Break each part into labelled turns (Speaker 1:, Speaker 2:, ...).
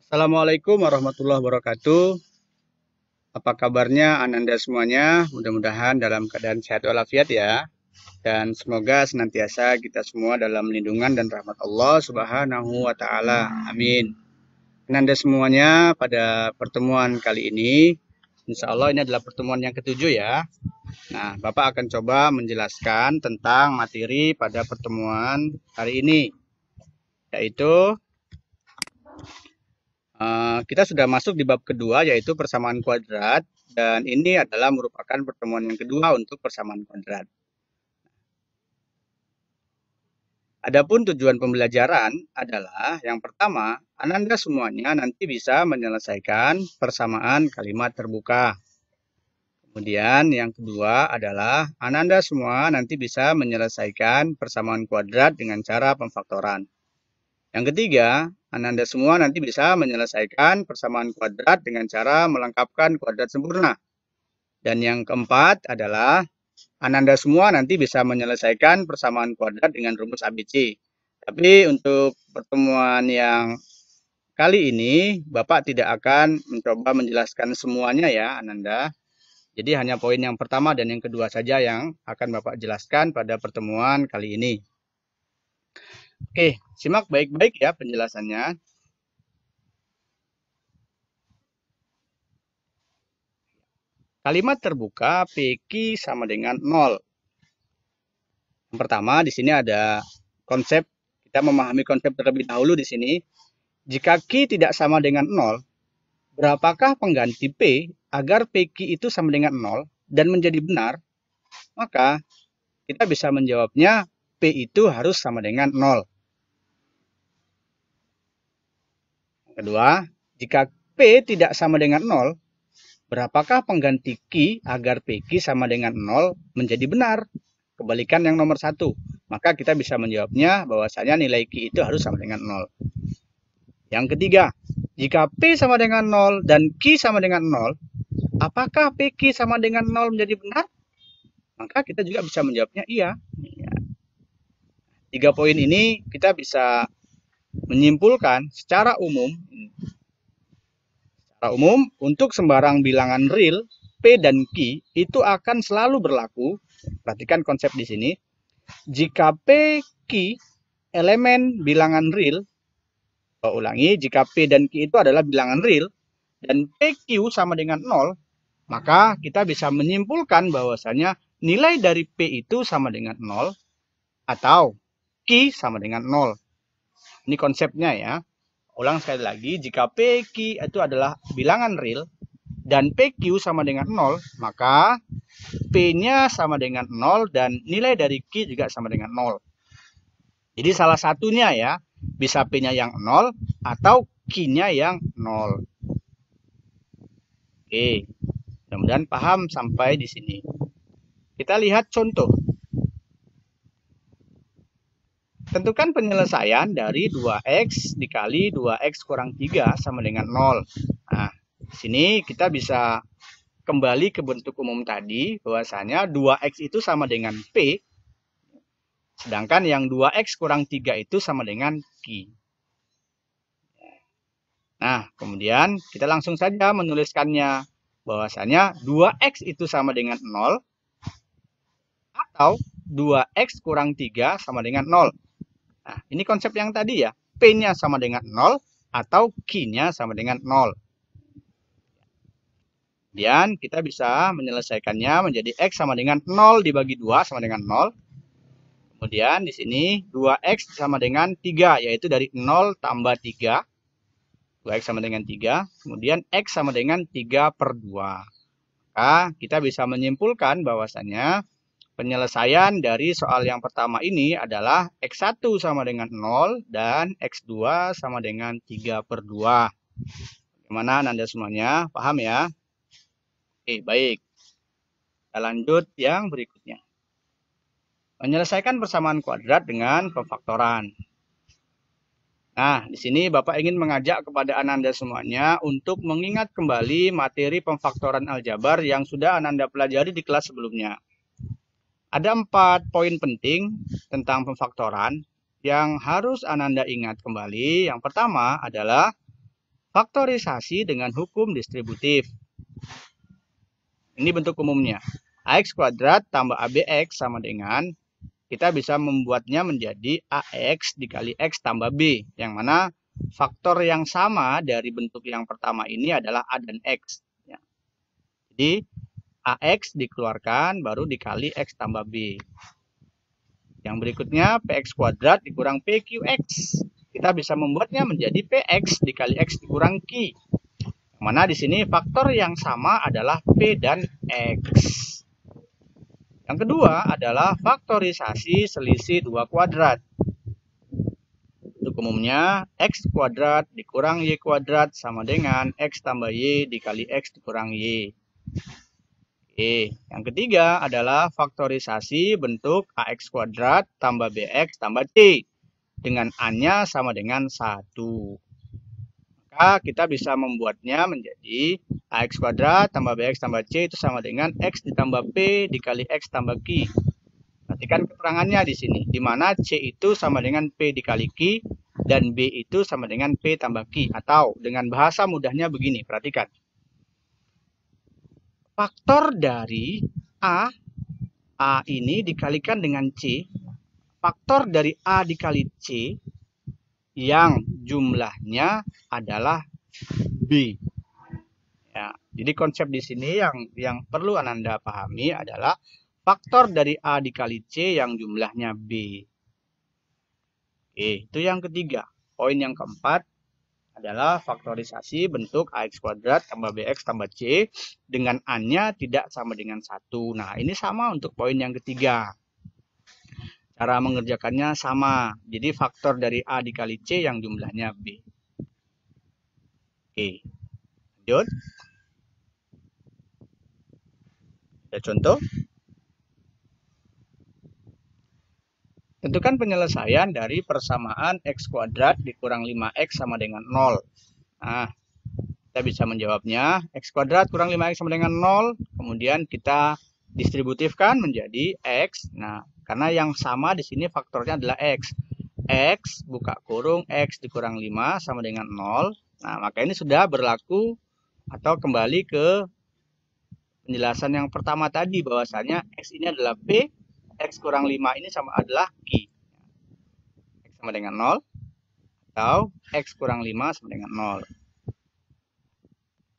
Speaker 1: Assalamualaikum warahmatullahi wabarakatuh. Apa kabarnya Ananda semuanya? Mudah-mudahan dalam keadaan sehat walafiat ya. Dan semoga senantiasa kita semua dalam lindungan dan rahmat Allah Subhanahu wa taala. Amin. Ananda semuanya, pada pertemuan kali ini, insya Allah ini adalah pertemuan yang ketujuh ya. Nah, Bapak akan coba menjelaskan tentang materi pada pertemuan hari ini, yaitu kita sudah masuk di bab kedua, yaitu persamaan kuadrat, dan ini adalah merupakan pertemuan yang kedua untuk persamaan kuadrat. Adapun tujuan pembelajaran adalah yang pertama, Ananda semuanya nanti bisa menyelesaikan persamaan kalimat terbuka. Kemudian yang kedua adalah Ananda semua nanti bisa menyelesaikan persamaan kuadrat dengan cara pemfaktoran. Yang ketiga, Ananda semua nanti bisa menyelesaikan persamaan kuadrat dengan cara melengkapkan kuadrat sempurna. Dan yang keempat adalah Ananda semua nanti bisa menyelesaikan persamaan kuadrat dengan rumus ABC. Tapi untuk pertemuan yang kali ini, Bapak tidak akan mencoba menjelaskan semuanya ya, Ananda. Jadi hanya poin yang pertama dan yang kedua saja yang akan Bapak jelaskan pada pertemuan kali ini. Oke, simak baik-baik ya penjelasannya. Kalimat terbuka PQ sama dengan 0. Yang pertama di sini ada konsep, kita memahami konsep terlebih dahulu di sini. Jika Q tidak sama dengan 0, berapakah pengganti P agar PQ itu sama dengan 0 dan menjadi benar? Maka kita bisa menjawabnya P itu harus sama dengan 0. Kedua, jika P tidak sama dengan 0, berapakah pengganti Q agar PQ sama dengan 0 menjadi benar? Kebalikan yang nomor 1. Maka kita bisa menjawabnya bahwasanya nilai Q itu harus sama dengan 0. Yang ketiga, jika P sama dengan 0 dan Q sama dengan 0, apakah PQ sama dengan 0 menjadi benar? Maka kita juga bisa menjawabnya iya. 3 poin ini kita bisa menyimpulkan secara umum untuk sembarang bilangan real P dan Q itu akan selalu berlaku. Perhatikan konsep di sini. Jika P, Q elemen bilangan real, ulangi, jika P dan Q itu adalah bilangan real dan PQ sama dengan 0, maka kita bisa menyimpulkan bahwasanya nilai dari P itu sama dengan 0 atau Q sama dengan 0. Ini konsepnya ya. Ulang sekali lagi, jika PQ itu adalah bilangan real dan PQ sama dengan 0, maka P-nya sama dengan 0 dan nilai dari Q juga sama dengan 0. Jadi salah satunya ya, bisa P-nya yang 0 atau Q-nya yang 0. Oke, mudah-mudahan paham sampai di sini. Kita lihat contoh. Tentukan penyelesaian dari 2x dikali 2x kurang 3 sama dengan 0. Nah, di sini kita bisa kembali ke bentuk umum tadi, bahwasanya 2x itu sama dengan P, sedangkan yang 2x kurang 3 itu sama dengan Q. Nah, kemudian kita langsung saja menuliskannya, bahwasanya 2x itu sama dengan 0, atau 2x kurang 3 sama dengan 0. Nah, ini konsep yang tadi ya, P-nya sama dengan 0, atau Q-nya sama dengan 0. Kemudian kita bisa menyelesaikannya menjadi X sama dengan 0 dibagi 2 sama dengan 0. Kemudian di sini 2X sama dengan 3, yaitu dari 0 tambah 3. 2X sama dengan 3. Kemudian X sama dengan 3 per 2. Maka kita bisa menyimpulkan bahwasannya penyelesaian dari soal yang pertama ini adalah X1 sama dengan 0 dan X2 sama dengan 3 per 2. Bagaimana Anda semuanya? Paham ya? Oke, baik. Kita lanjut yang berikutnya. Menyelesaikan persamaan kuadrat dengan pemfaktoran. Nah, di sini Bapak ingin mengajak kepada Ananda semuanya untuk mengingat kembali materi pemfaktoran aljabar yang sudah Ananda pelajari di kelas sebelumnya. Ada 4 poin penting tentang pemfaktoran yang harus Ananda ingat kembali. Yang pertama adalah faktorisasi dengan hukum distributif. Ini bentuk umumnya. AX kuadrat tambah ABX sama dengan, kita bisa membuatnya menjadi AX dikali X tambah B. Yang mana faktor yang sama dari bentuk yang pertama ini adalah A dan X. Ya. Jadi AX dikeluarkan baru dikali X tambah B. Yang berikutnya PX kuadrat dikurang PQX. Kita bisa membuatnya menjadi PX dikali X dikurang Q. Mana di sini faktor yang sama adalah P dan X. Yang kedua adalah faktorisasi selisih dua kuadrat. Untuk umumnya X kuadrat dikurang Y kuadrat sama dengan X tambah Y dikali X dikurang Y. Oke. Yang ketiga adalah faktorisasi bentuk AX kuadrat tambah BX tambah C. Dengan A-nya sama dengan 1. Maka kita bisa membuatnya menjadi AX kuadrat tambah BX tambah C itu sama dengan X ditambah P dikali X tambah Q. Perhatikan keterangannya di sini, di mana C itu sama dengan P dikali Q dan B itu sama dengan P tambah Q. Atau dengan bahasa mudahnya begini, perhatikan. Faktor dari A ini dikalikan dengan C, faktor dari A dikali C yang jumlahnya adalah B. Ya, jadi konsep di sini yang perlu Ananda pahami adalah faktor dari A dikali C yang jumlahnya B. Oke, itu yang ketiga. Poin yang keempat adalah faktorisasi bentuk AX kuadrat tambah BX tambah C dengan A-nya tidak sama dengan 1. Nah, ini sama untuk poin yang ketiga. Cara mengerjakannya sama. Jadi faktor dari A dikali C yang jumlahnya B. Oke. Lanjut. Ada contoh. Tentukan penyelesaian dari persamaan X kuadrat dikurang 5X sama dengan 0. Nah, kita bisa menjawabnya. X kuadrat kurang 5X sama dengan 0. Kemudian kita distributifkan menjadi X. Nah, karena yang sama di sini faktornya adalah X. X buka kurung X dikurang 5 sama dengan 0. Nah, maka ini sudah berlaku atau kembali ke penjelasan yang pertama tadi bahwasanya X ini adalah P, X kurang 5 ini sama adalah Q. X sama dengan 0 atau X kurang 5 sama dengan 0.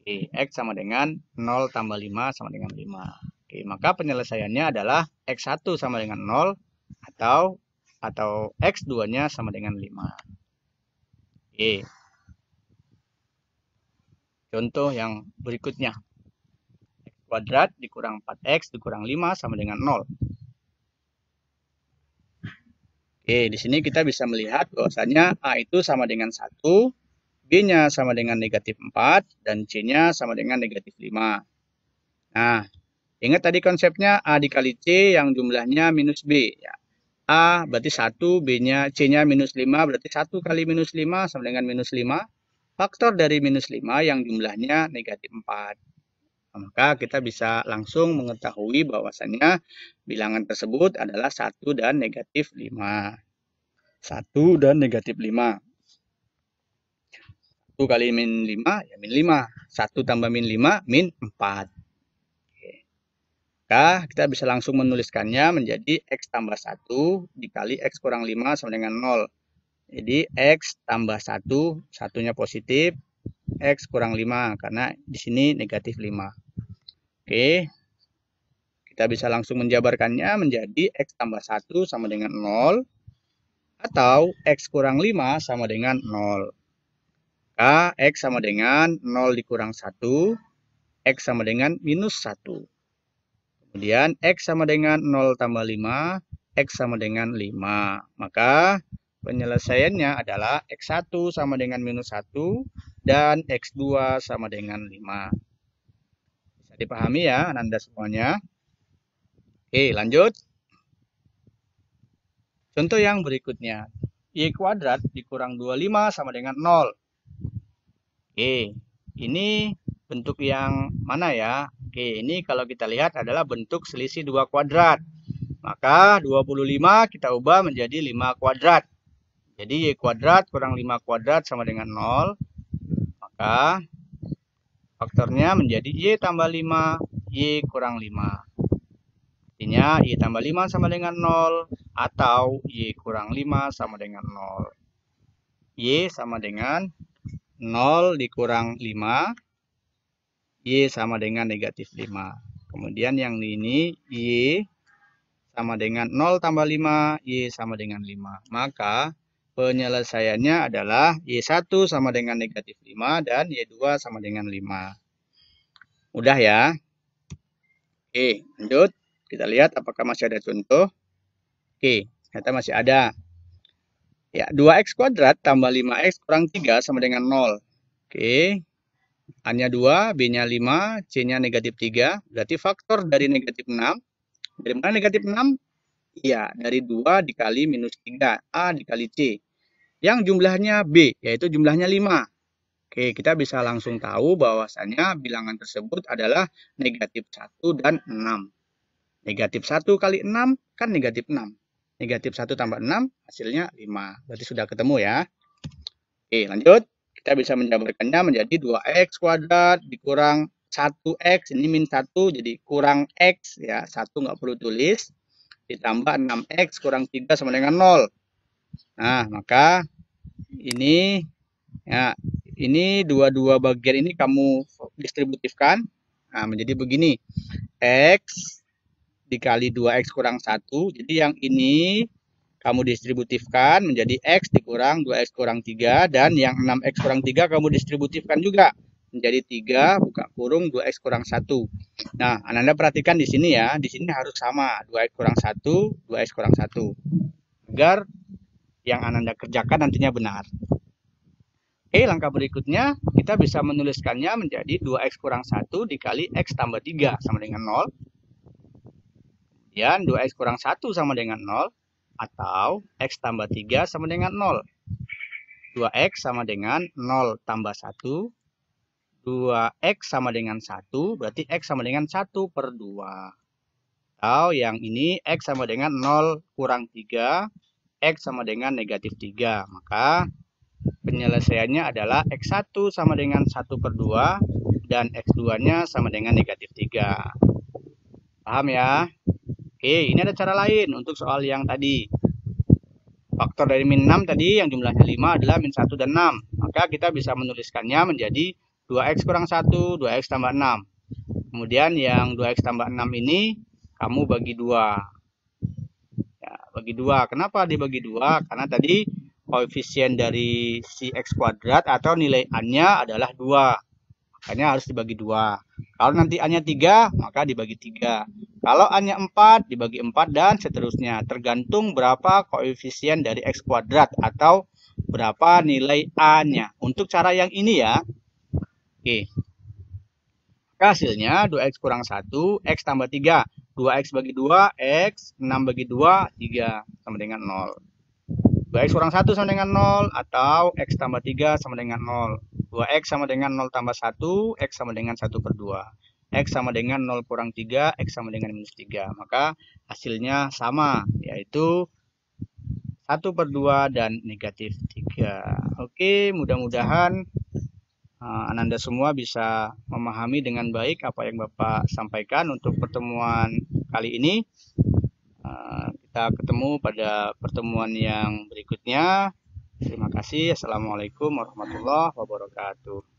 Speaker 1: Oke, X sama dengan 0 tambah 5 sama dengan 5. Oke, maka penyelesaiannya adalah X1 sama dengan 0 atau X2-nya sama dengan 5. Oke. Contoh yang berikutnya. X kuadrat dikurang 4X dikurang 5 sama dengan 0. Oke, di sini kita bisa melihat bahwasanya A itu sama dengan 1, B-nya sama dengan negatif 4, dan C-nya sama dengan negatif 5. Nah, ingat tadi konsepnya A dikali C yang jumlahnya minus B. Ya. A berarti 1, B-nya, C-nya minus 5, berarti 1 kali minus 5 sama dengan minus 5. Faktor dari minus 5 yang jumlahnya negatif 4. Nah, maka kita bisa langsung mengetahui bahwasannya bilangan tersebut adalah 1 dan negatif 5. 1 dan negatif 5. 1 kali min 5, ya min 5. 1 tambah min 5, min 4. Maka kita bisa langsung menuliskannya menjadi X tambah 1 dikali X kurang 5 sama dengan 0. Jadi X tambah 1, satunya positif, X kurang 5, karena di sini negatif 5. Oke, kita bisa langsung menjabarkannya menjadi X tambah 1 sama dengan 0, atau X kurang 5 sama dengan 0. Maka X sama dengan 0 dikurang 1, X sama dengan minus 1. Kemudian X sama dengan 0 tambah 5, X sama dengan 5. Maka penyelesaiannya adalah X1 sama dengan minus 1 dan X2 sama dengan 5. Bisa dipahami ya Anda semuanya? Oke, lanjut. Contoh yang berikutnya. Y kuadrat dikurang 25 sama dengan 0. Oke, ini bentuk yang mana ya? Oke, ini kalau kita lihat adalah bentuk selisih 2 kuadrat. Maka 25 kita ubah menjadi 5 kuadrat. Jadi Y kuadrat kurang 5 kuadrat sama dengan 0. Maka maka faktornya menjadi Y tambah 5, Y kurang 5. Artinya Y tambah 5 sama dengan 0 atau Y kurang 5 sama dengan 0. Y sama dengan 0 dikurang 5, Y sama dengan negatif 5. Kemudian yang ini Y sama dengan 0 tambah 5, Y sama dengan 5. Maka penyelesaiannya adalah Y1 sama dengan negatif 5 dan Y2 sama dengan 5. Mudah ya? Oke, lanjut. Kita lihat apakah masih ada contoh. Oke, ternyata masih ada. Ya, 2x kuadrat tambah 5x kurang 3 sama dengan 0. Oke, A-nya 2, B-nya 5, C-nya negatif 3. Berarti faktor dari negatif 6. Dari mana negatif 6? Iya, dari 2 dikali minus 3. A dikali C. Yang jumlahnya B, yaitu jumlahnya 5. Oke, kita bisa langsung tahu bahwasannya bilangan tersebut adalah negatif 1 dan 6. Negatif 1 kali 6 kan negatif 6. Negatif 1 tambah 6 hasilnya 5. Berarti sudah ketemu ya. Oke, lanjut. Kita bisa menjabarkannya menjadi 2x kuadrat dikurang 1x. Ini min 1 jadi kurang x ya. 1 nggak perlu tulis. Ditambah 6x kurang 3 sama dengan 0. Nah, maka ini ya, ini dua bagian ini kamu distributifkan. Nah, menjadi begini. X dikali 2x kurang 1. Jadi yang ini kamu distributifkan menjadi x dikurang 2x kurang 3. Dan yang 6x kurang 3 kamu distributifkan juga menjadi 3 buka kurung 2x kurang 1. Nah, Ananda perhatikan di sini ya. Di sini harus sama. 2x kurang 1, 2x kurang 1. Agar yang Ananda kerjakan nantinya benar. Oke, langkah berikutnya kita bisa menuliskannya menjadi 2x kurang 1 dikali x tambah 3 sama dengan 0. Kemudian 2x kurang 1 sama dengan 0. Atau x tambah 3 sama dengan 0. 2x sama dengan 0 tambah 1. 2x sama dengan 1. Berarti x sama dengan 1 per 2. Atau yang ini x sama dengan 0 kurang 3. X sama dengan negatif 3. Maka penyelesaiannya adalah X1 sama dengan 1 per 2 dan X2-nya sama dengan negatif 3. Paham ya? Oke, ini ada cara lain untuk soal yang tadi. Faktor dari min 6 tadi yang jumlahnya 5 adalah min 1 dan 6. Maka kita bisa menuliskannya menjadi 2x kurang 1, 2x tambah 6. Kemudian yang 2x tambah 6 ini kamu bagi 2. Ya, bagi 2. Kenapa dibagi 2? Karena tadi koefisien dari si x kuadrat atau nilai A-nya adalah 2. Makanya harus dibagi 2. Kalau nanti A-nya 3, maka dibagi 3. Kalau A-nya 4, dibagi 4 dan seterusnya. Tergantung berapa koefisien dari x kuadrat atau berapa nilai A-nya. Untuk cara yang ini ya. Oke. Maka hasilnya 2x kurang 1, x tambah 3. 2x bagi 2, x. 6 bagi 2, 3. Sama dengan 0. 2x kurang 1 sama dengan 0 atau x tambah 3 sama dengan 0. 2x sama dengan 0 tambah 1, x sama dengan 1 per 2. X sama dengan 0 kurang 3, x sama dengan minus 3. Maka hasilnya sama, yaitu 1 per 2 dan negatif 3. Oke, mudah-mudahan Ananda semua bisa memahami dengan baik apa yang Bapak sampaikan untuk pertemuan kali ini. Kita ketemu pada pertemuan yang berikutnya. Terima kasih. Assalamualaikum warahmatullahi wabarakatuh.